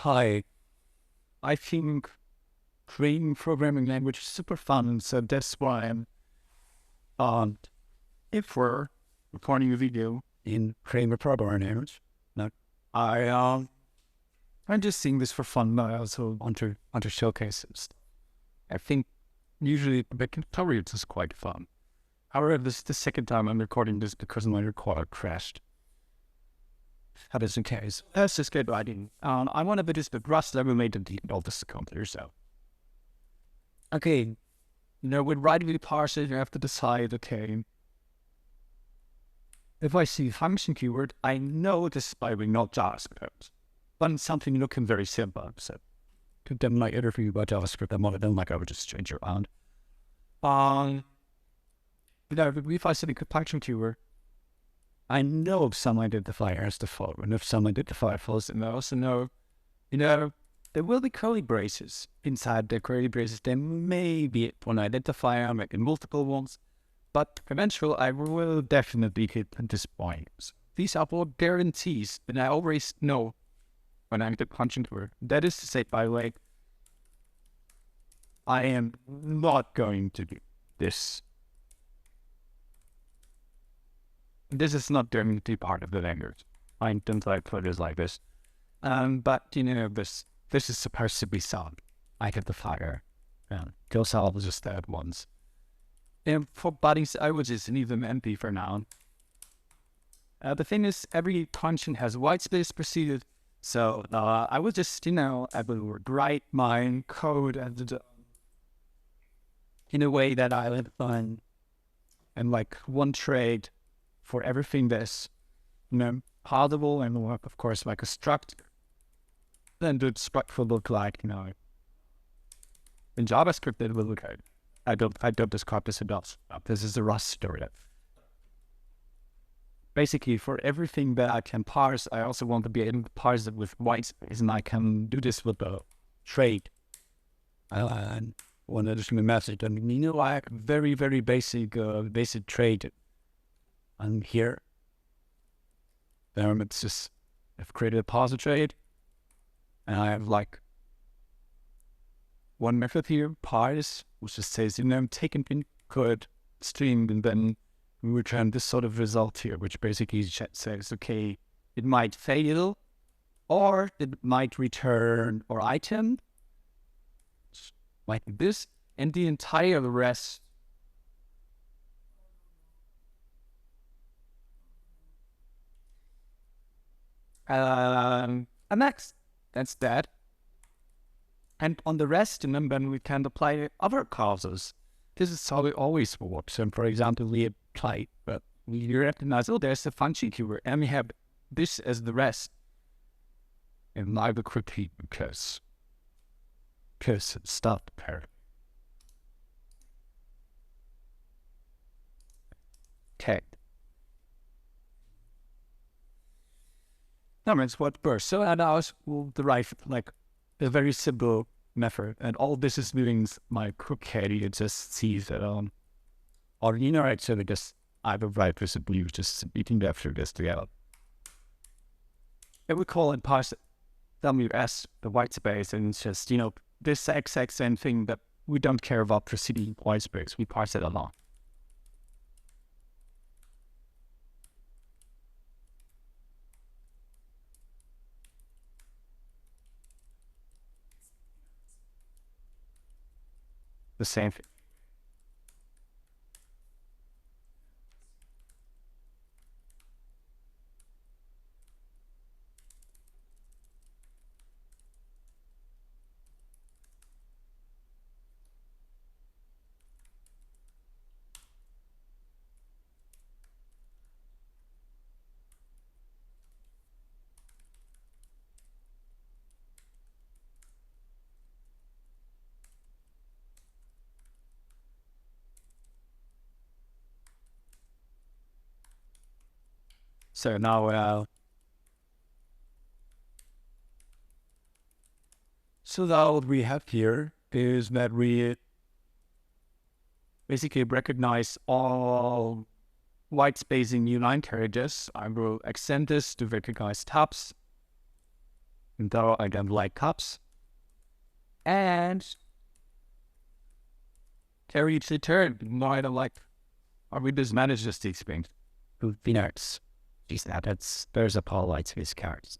Hi, I think creating programming language is super fun, so that's why um if we're recording a video in creating a programming language, now I I'm just seeing this for fun, but I also want to showcase it. I think usually making tutorials is quite fun. However, this is the second time I'm recording this because my recorder crashed. That is the case. Let's just get right in. I want to be just the Rust level made the of this computer, so. Okay, with writing Parser, you have to decide, okay, if I see function keyword, I know this is probably not JavaScript, but it's something looking very simple. So, to them my interview about JavaScript, I'm one of them, like I would just change it around. If I see the function keyword, I know if some identifier has the fault, and if some identifier falls, and I also know, there will be curly braces. Inside the curly braces, there may be one identifier, maybe multiple ones, but eventually I will definitely hit this point. So these are all guarantees, and I always know when I'm the function keyword. That is to say, by the way, I am not going to do this. This is not going to be part of the language. I don't like put it like this. But this is supposed to be solved. I get the fire. Go solve just that once. And for bodies, I would just leave them empty for now. The thing is, every function has whitespace preceded. So I will just, I will write my code in a way that I live on, and like one trade for everything that's possible, and of course like a struct. Then the struct will look like in JavaScript it will look like. I don't describe this enough. This is the Rust story. Basically, for everything that I can parse, I also want to be able to parse it with whitespace, and I can do this with a trade. And one additional message. I I have very, very basic trade. And here, it's just, I've created a parser trade, and I have like one method here, parse, which just says, take an input string, and then we return this sort of result here, which basically says, okay, it might fail, or it might return or item, like this, and the entire rest. And that's that. And on the rest, then we can apply other causes. This is how it always works. And for example, we apply, but we recognize, there's a function keyword, and we have this as the rest. And now the quickly because stop there. Okay. That means what burst. So now we'll derive like a very simple method, and all this is doing my cookie. It just sees that or actually just either write with a blue, just eating after this together. And we call it parse WS, the white space, and it's just this exact same thing that we don't care about preceding white space. We parse it along. The same thing. So now, what we have here is that we basically recognize all white spacing new line characters. I will extend this to recognize tabs. though I don't like cups, and carry each turn. No, I don't like. Or we just manage just these things. Who knows? Geez, there's a Paul whitespace cards.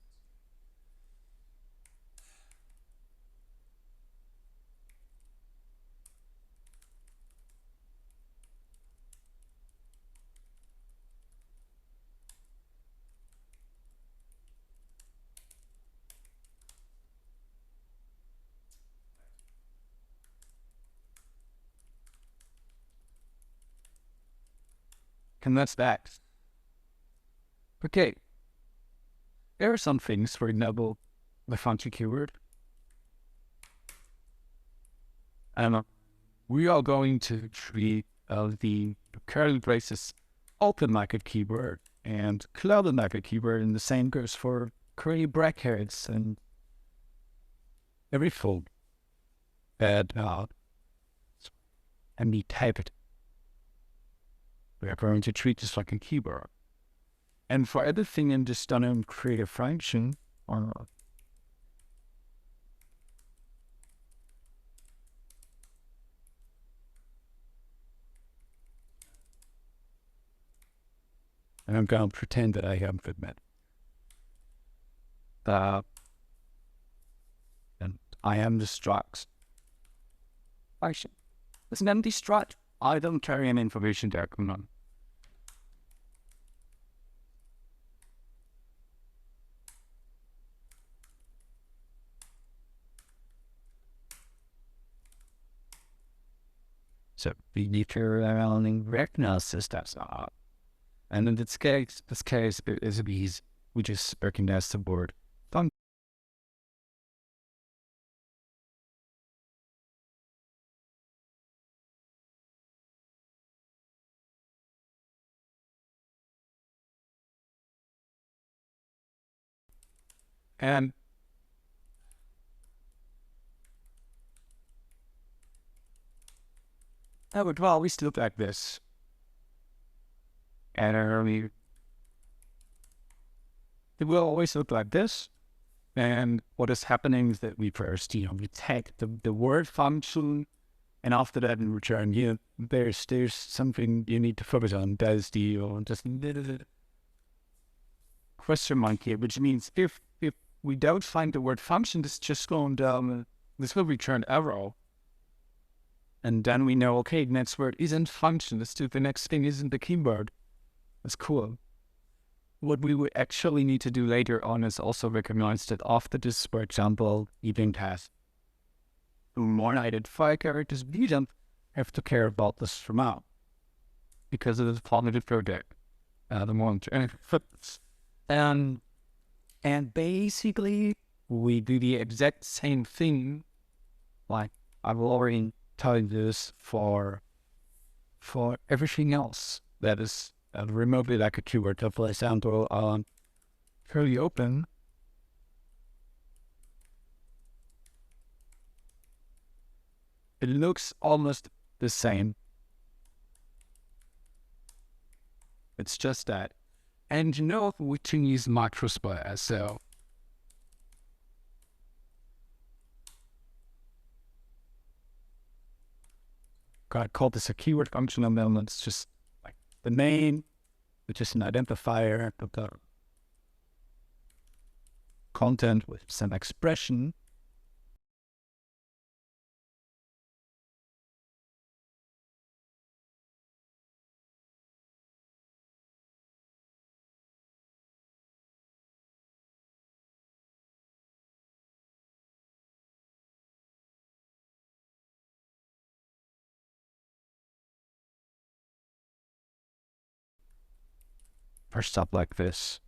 And that's that. Okay. There are some things, for example, the function keyword. And we are going to treat the curly braces open like a keyword and closed like a keyword, and the same goes for curly brackets and every fold that and we type it. We are going to treat this like a keyword. And for everything in this done create a function or and I'm going to pretend that I haven't met. And I am the struct function. It's an empty struct. I don't carry any information there. Come on. So we need to recognize this steps out. And in this case is easy. We just recognize the word function. And that would always look like this. And it will always look like this. And what is happening is that we first, we take the word function, and after that in return, there's something you need to focus on. There's the just question mark here, which means if we don't find the word function, this just going down. This will return error. And then we know, okay, the next word isn't function. The next thing isn't the keyword. That's cool. What we would actually need to do later on is also recognize that after this, for example, event has more identifier characters, we don't have to care about this from now because it is part of the project at the moment. And basically, we do the exact same thing. Like I will already tell you this for everything else that is remotely like a keyword. So for example, curly open. It looks almost the same. It's just that. And we can use microsquare, so I call this a keyword function, and then it's just like the name, which is an identifier of the content with some expression. For stuff like this.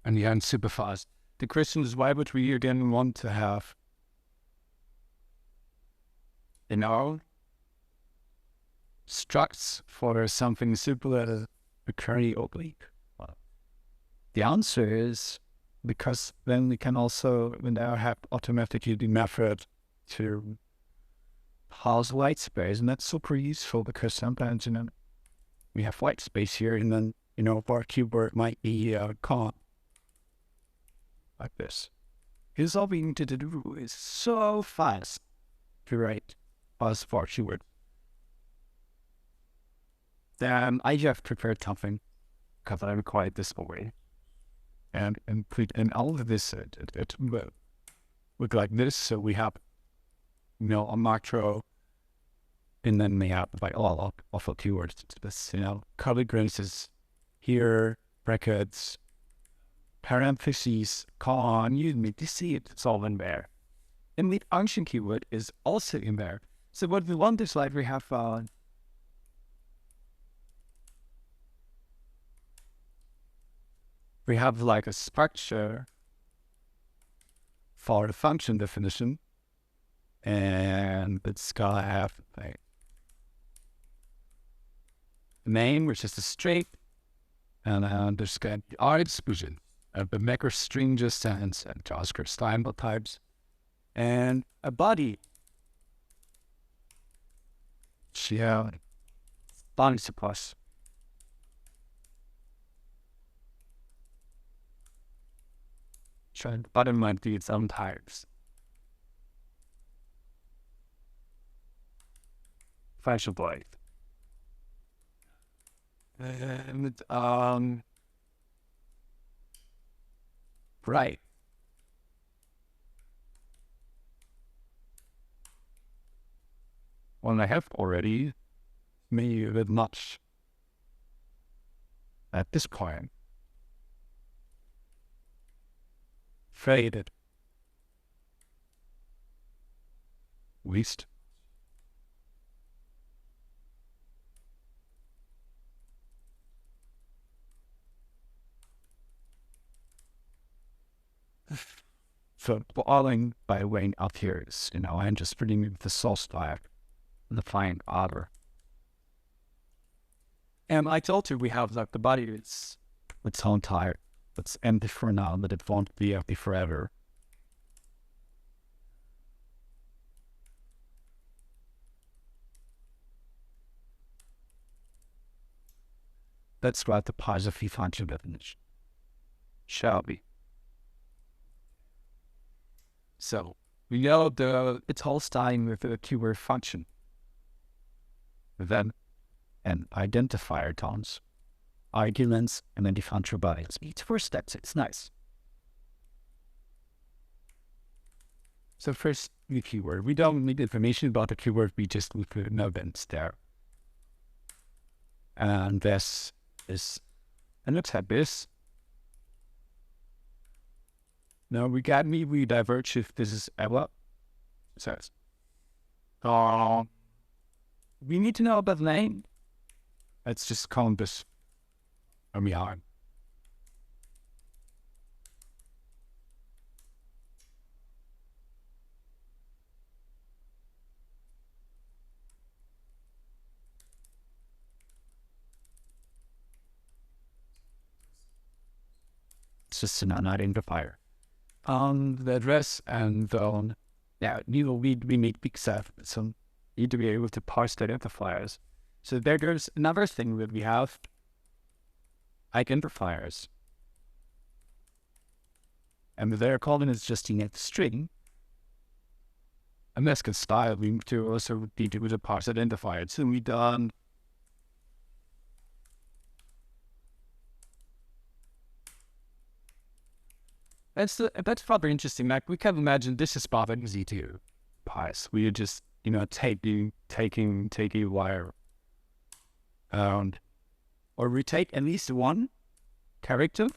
And it's super fast. The question is, why would we again want to have structs for something simple as a curly oblique? Well, the answer is because then we can also now have automatically the method to parse white space, and that's super useful because sometimes we have white space here, and then for a keyword might be con, like this. Here's all we need to do is so fast to write as for keyword. Then I have prepared something because I required this already. And all of this, it will look like this. So we have, a macro, and then we have like all of the keywords. This, curly braces here, brackets, parentheses, con, you need to see it. It's all in there. And the function keyword is also in there. So what we want is like we have like a structure for the function definition, and it's gonna have a name, which is a string, and there's gonna be our exclusion of the macro string just stands and JavaScript style types, and a body. Yeah, body plus. Button might be its own types. Fashion blade. And right. Well, I have already made it much at this point. Faded. Least. So boiling by way up here is, I'm just putting the source flag and the find order. And I told you we have like the body is its own type. It's empty for now, but it won't be empty forever. Let's write the Parser function definition. Shall be. So we know it's all starting with the keyword function. Then an identifier tones, arguments, and then the function bodies. It's 4 steps. It's nice. So first, the keyword. We don't need information about the keyword. We just need to know that it's there. And this is, and let's have this. Now we diverge if this is ever. So we need to know about the name. Let's just call this yarn. It's just an identifier. The address and now we make big stuff, so you need to be able to parse the identifiers. So there's another thing that we have, identifiers. And their calling is just in a string. And that's good style. We need to also need to parse identifiers. So we done that's probably interesting. Like we can imagine this is probably easy to parse. We just taking a wire, or we take at least one character,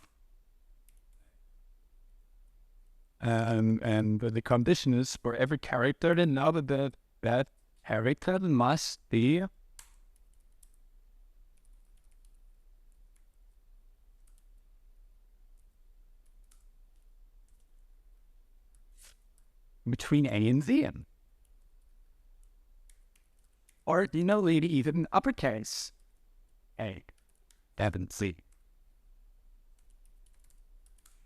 and the condition is for every character. Then now that character must be between A and Z. Or, maybe even uppercase A and Z.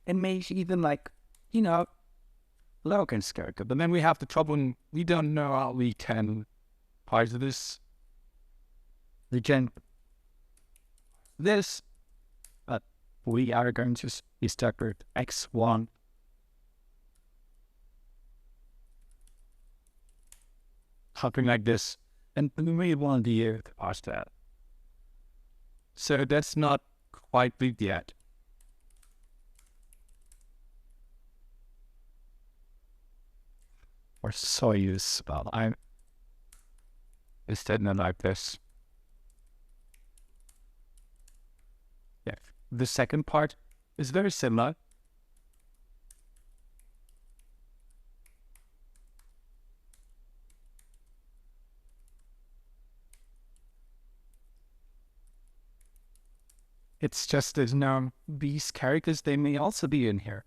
And maybe even lowercase character. But then we have the trouble, we don't know how we can parse this. We can this we are going to be stuck with x1 something like this, and we want to be able to parse that. So that's not quite big yet. Or Soyuz, well, is that not like this? Yeah. The second part is very similar. It's just there's no these characters, they may also be in here.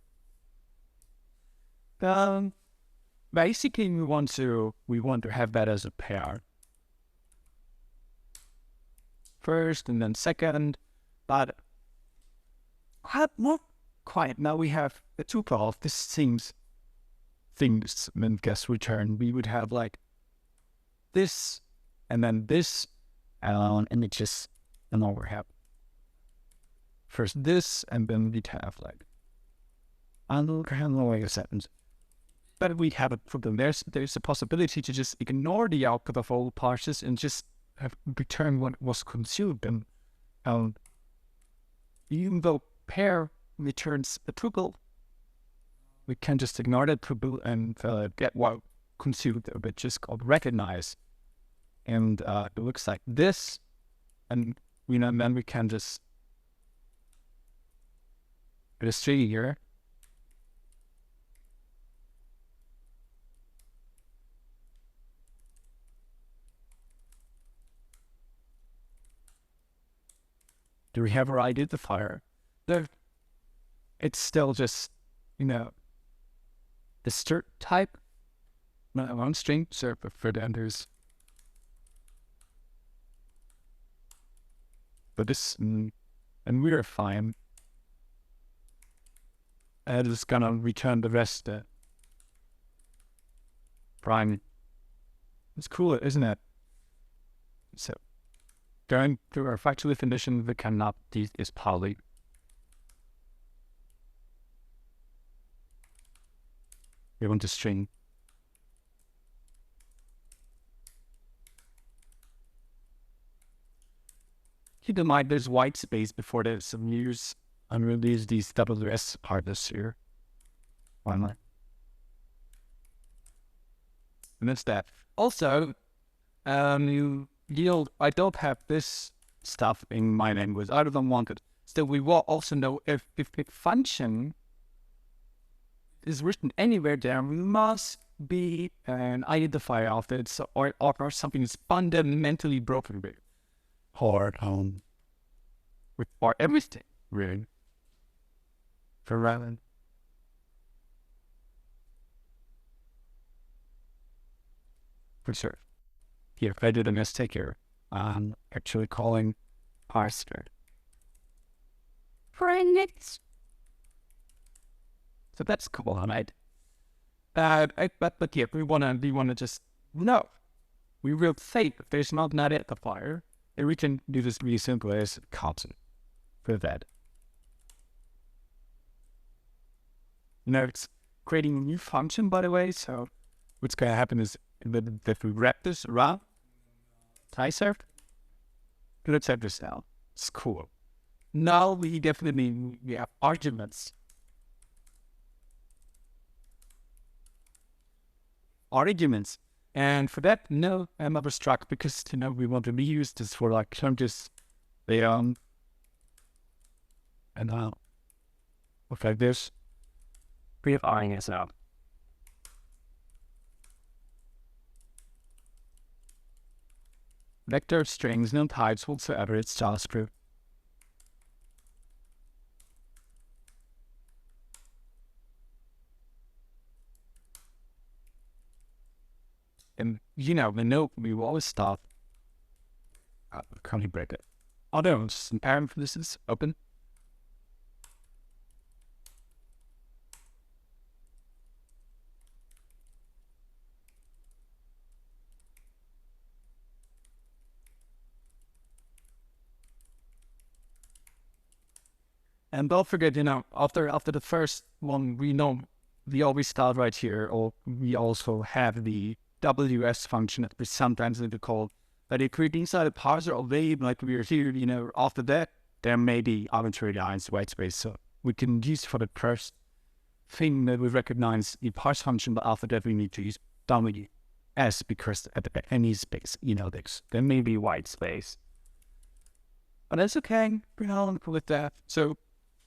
Basically we want to have that as a pair. First and then second, but not quite. Now we have the tuple of this things and guess return. We would have like this and then this, and it just, and now we have first this, and then we'd have like, I don't know like a sentence. But we have a problem. There's a possibility to just ignore the output of all parsers and just have return what was consumed. And even though pair returns a tuple, we can just ignore that tuple and get what consumed, which is called recognize. And it looks like this, and then we can just put a string here. Do we have our identifier? No, it's still just, the strt type, one string, so for the enders. But this, and we're fine. And it's gonna return the rest. Prime. It's cool, isn't it? So, going through our factual definition, we cannot is poly. We want a string. Keep in mind there's white space before there's some use and release these WS partners here. Why not? And that's that. Also, I don't have this stuff in my language. I don't want it. So we will also know if a function is written anywhere there, we must be an identifier of it, so, or something is fundamentally broken with. Or everything, really. For Rylan. For sure. Here, I did a mistake here. I'm actually calling Parser. Friends. So that's cool, right? But yeah, we wanna just know. We will say if there's not an identifier, and we can do this really simple as constant for that. It's creating a new function, by the way. So what's gonna happen is that we wrap this around Parser. Let's have this now. It's cool. Now we have arguments. And for that, no, I'm not struck because we want to reuse this for like just and now look like this. We have RNS out. Vector strings, no types whatsoever, it's JavaScript. And we will always start. Can't you break it? Oh no, just an parent for this is open. And don't forget, after the first one, we always start right here, or we also have the WS function that we sometimes need to call. But if we're inside a parser or wave like we're here, after that, there may be arbitrary lines, white space. So we can use for the first thing that we recognize the parse function, but after that we need to use WS because at any space, there may be white space. But that's okay. We're not with that. So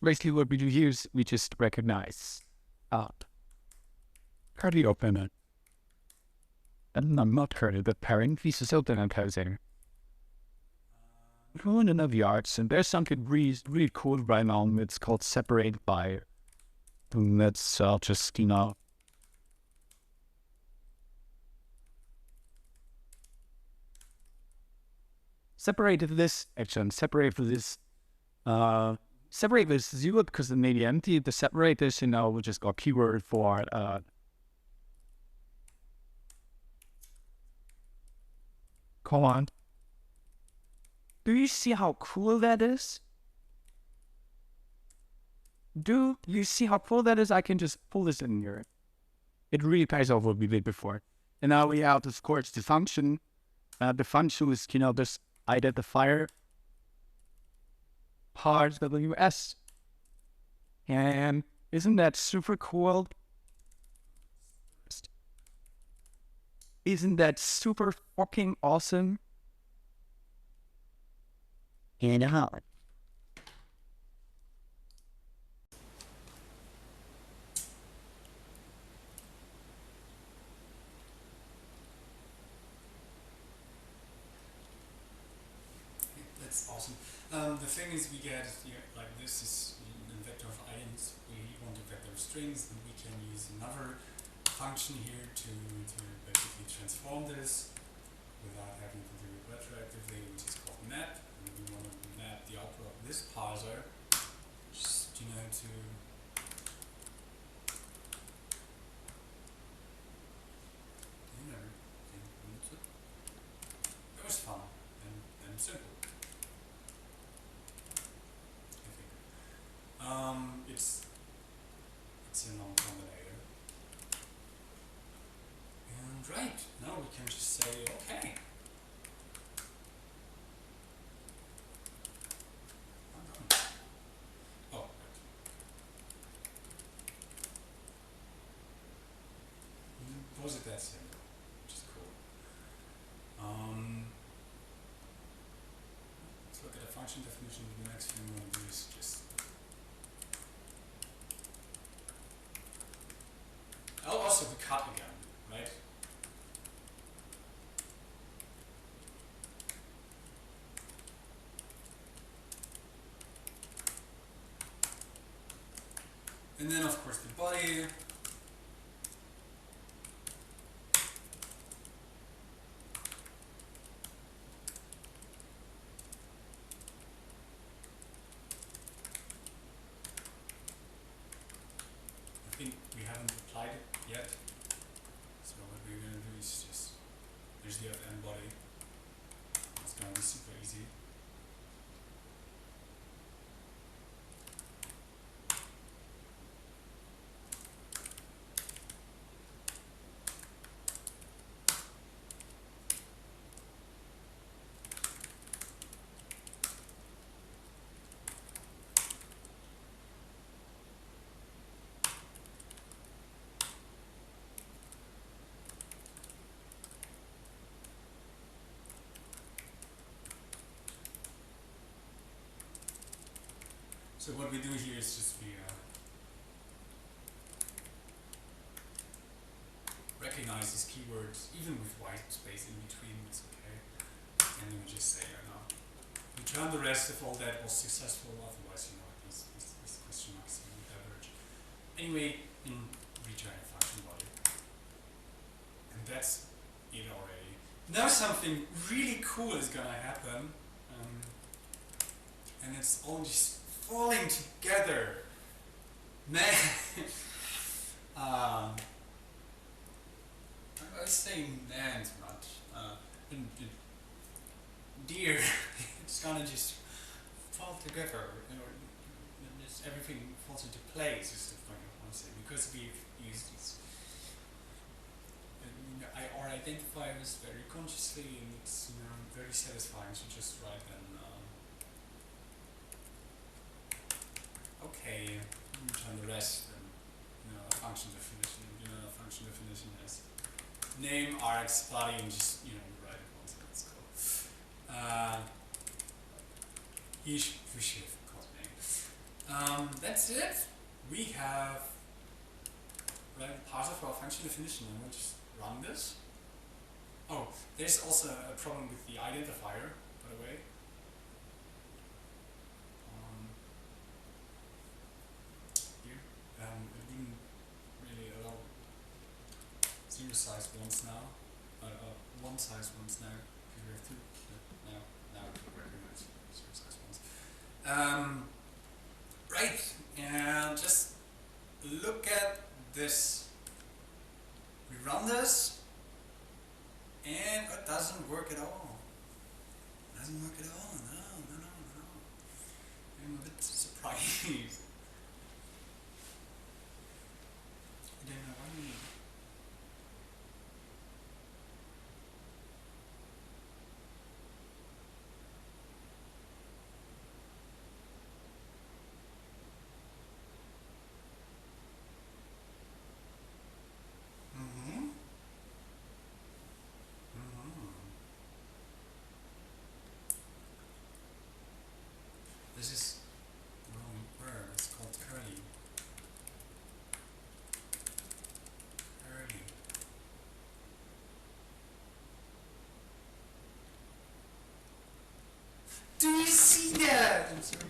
basically what we do here is we just recognize curly open and I'm not curly, but pairing pieces open and closing. We're in another yards, and there's something really cool right now. It's called separate by. And let's just separate this action, separate this zero because it may be empty. The separate this, we just got keyword for colon. Do you see how cool that is? Do you see how cool that is? I can just pull this in here. It really pays off what we did before. And now we have, of course, the function. The function is, this identifier parse WS. And isn't that super cool? Isn't that super fucking awesome? And that's awesome. The thing is, we get here, like this is a vector of items. We want a vector of strings, and we can use another function here to basically transform this without having to do it retroactively, which is called map. And we want to map the output of this parser, just to it was fun and simple. It's a non-combinator. And right, now we can just say, okay. I'm done. Oh, right. Was it that simple? Which is cool. Let's look at the function definition. The next thing we want to do is just also we cut again, right? And then of course the body. I think we haven't applied it yet. So what we're going to do is just, there's the fn body. It's going to be super easy. So what we do here is just we recognize these keywords, even with white space in between, it's okay. And then we just say, return the rest if all that was successful, otherwise, these question marks will diverge. Anyway, in return a function body. And that's it already. Now something really cool is gonna happen. And it's all just falling together. Man, I say man too much. Dear, it's gonna just fall together. falls into place is the point I want to say, because we've used these our identifiers very consciously, and it's very satisfying to just write them. Okay, return the rest, and a function definition. A function definition is name rx body, and just write it once. Let's go. We should have called name. That's it. We have write a parser for our function definition, and we'll just run this. Oh, there's also a problem with the identifier, by the way. Here, it wouldn't really allow zero size ones now, one size ones now, because we have two. Now it will recognize zero size ones. Right, and just look at this. We run this, and it doesn't work at all. It doesn't work at all. No. I'm a bit surprised. I don't know why. This is the wrong word. It's called curly. Curly. Do you see that? I'm sorry.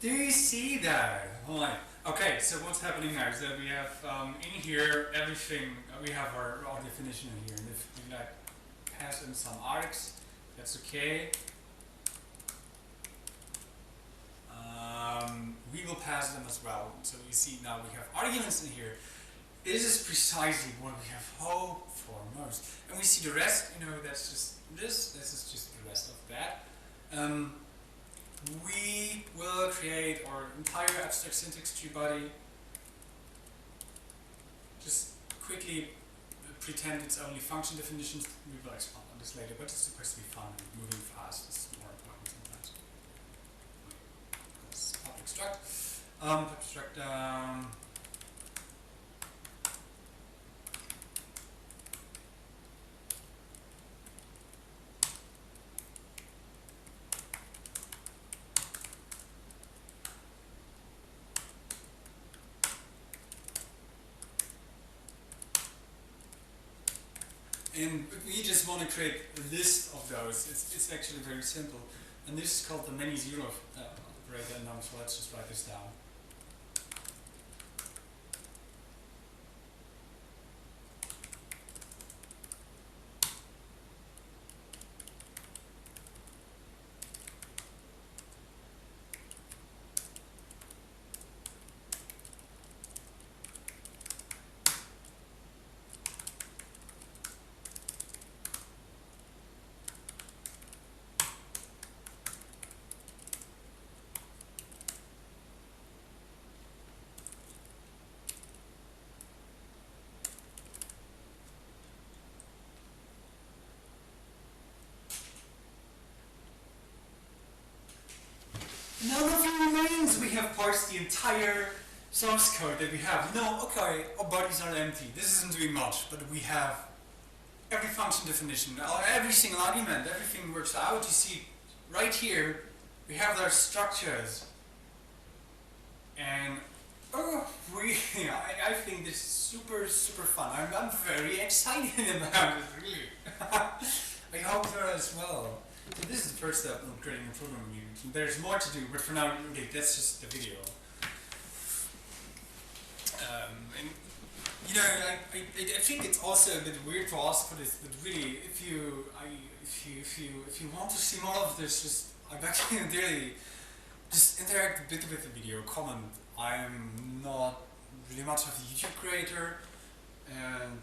Do you see that? Alright. Okay, so what's happening now is that we have in here everything, we have our definition in here, and if we pass in some args, that's okay. We will pass them as well. So you see now we have arguments in here. This is precisely what we have hoped for most. And we see the rest, that's just this. This is just the rest of that. We will create our entire abstract syntax tree body. Just quickly pretend it's only function definitions. We will expand on this later, but it's supposed to be fun and moving fast. It's more important sometimes. Public struct. And we just want to create a list of those. It's actually very simple. And this is called the many zero operator. And so let's just write this down. Now nothing remains. We have parsed the entire source code that we have. Okay, our bodies are empty. This isn't doing much, but we have every function definition, every single argument, everything works out. You see, right here, we have our structures. And I think this is super, super fun. I'm very excited about it, really. I hope you are as well. So this is the first step in creating a programming unit. There's more to do, but for now, okay, that's just the video. And I think it's also a bit weird to ask for this, but really, if you want to see more of this, I actually really just interact a bit with the video, comment. I'm not really much of a YouTube creator.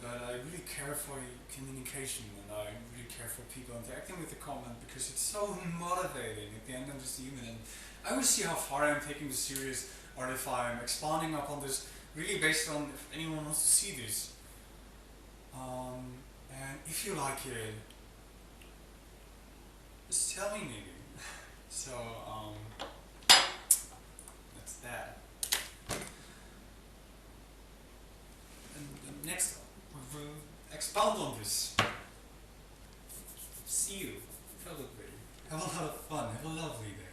but I really care for communication, and I really care for people interacting with the comment because it's so motivating at the end of this human. And I will see how far I'm taking this series, or if I'm expanding upon this, really based on if anyone wants to see this. And if you like it, just tell me maybe. So that's that. And next, we will expound on this. See you, probably. Have a lot of fun. Have a lovely day.